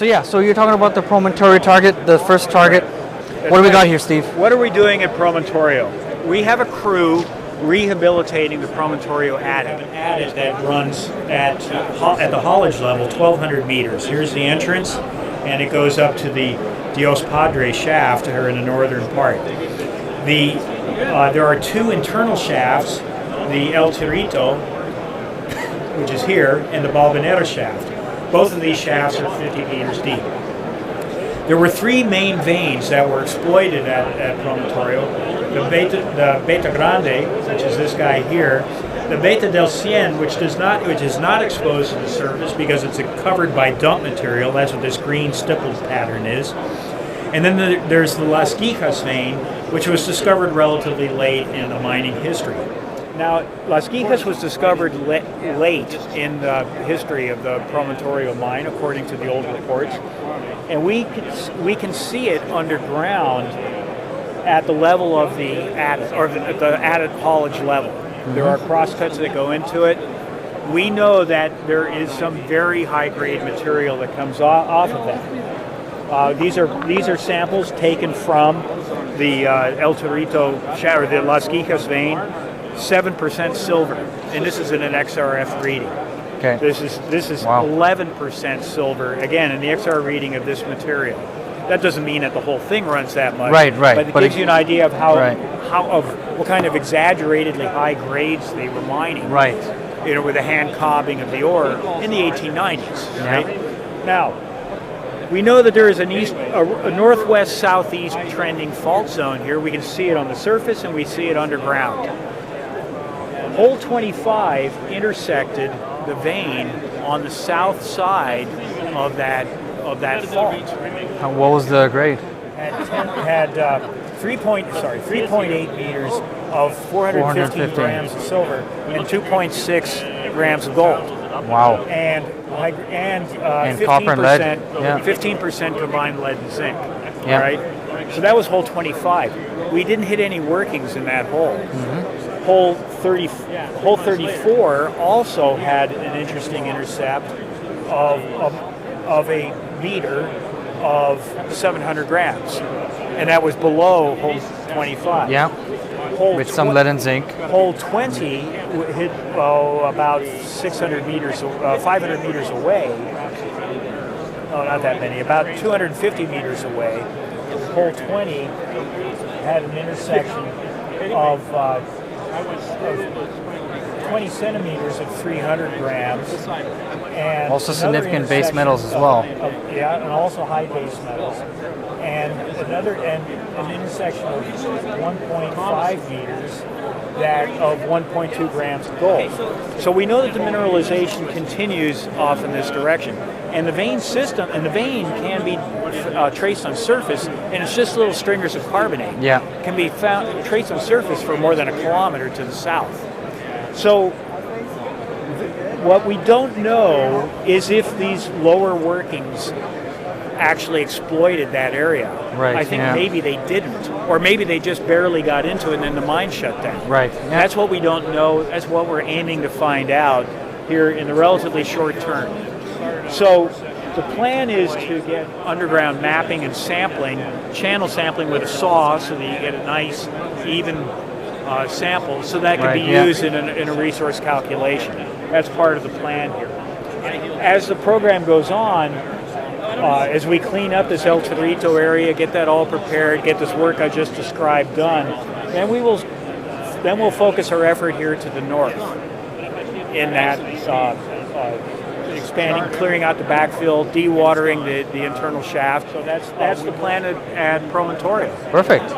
So you're talking about the Promontorio target, the first target. What do we got here, Steve? What are we doing at Promontorio? We have a crew rehabilitating the Promontorio adit. An adit that runs at the haulage level, 1,200 meters. Here's the entrance, and it goes up to the Dios Padre shaft here in the northern part. There are two internal shafts, the El Torito, which is here, and the Balvenera shaft. Both of these shafts are 50 meters deep. There were three main veins that were exploited at Promontorio. The Beta Grande, which is this guy here, the Beta del Cien, which is not exposed to the surface because it's covered by dump material. That's what this green stippled pattern is. And then there's the Las Guijas vein, which was discovered relatively late in the mining history. Now, Las Guijas was discovered late in the history of the Promontorio mine, according to the old reports, and we can see it underground at the level of the adit, or at the adit haulage level. Mm-hmm. There are crosscuts that go into it. We know that there is some very high-grade material that comes off of that. These are samples taken from the El Torito, or the Las Guijas vein. 7% silver, and this is in an XRF reading. Okay. This is wow. 11% silver, again, in the XR reading of this material. That doesn't mean that the whole thing runs that much. Right. But it gives you an idea of what kind of exaggeratedly high grades they were mining. Right. With the hand cobbing of the ore in the 1890s. Yeah. Right? Now, we know that there is a northwest-southeast trending fault zone here. We can see it on the surface and we see it underground. Hole 25 intersected the vein on the south side of that fault. What was the grade? Had 3.8 meters of 415 grams of silver and 2.6 grams of gold. Wow. And 15%, copper and lead. Yeah. 15% combined lead and zinc. Yeah. Right. So that was hole 25. We didn't hit any workings in that hole. Mm-hmm. Hole 34 also had an interesting intercept of a meter of 700 grams, and that was below hole 25. Yeah, with some lead and zinc. Hole 20 hit about 600 meters, 500 meters away. No, not that many. About 250 meters away. Hole 20 had an intersection of 20 centimeters of 300 grams, and also significant base metals as well. And also high base metals, and an intersection of 1.5 meters of 1.2 grams of gold. So we know that the mineralization continues off in this direction, and the vein system can be traced on surface, and it's just little stringers of carbonate. Yeah, can be traced on surface for more than a kilometer to the south. So what we don't know is if these lower workings actually exploited that area. Right. I think maybe they didn't, or maybe they just barely got into it and then the mine shut down. Right. Yeah. That's what we don't know. That's what we're aiming to find out here in the relatively short term. So the plan is to get underground mapping and sampling, channel sampling with a saw, so that you get a nice, even sample, so that can be used in a resource calculation. That's part of the plan here. As the program goes on, as we clean up this El Torito area, get that all prepared, get this work I just described done, then we'll focus our effort here to the north in that expanding, clearing out the backfill, dewatering the internal shaft. So that's the plan at Promontorio. Perfect.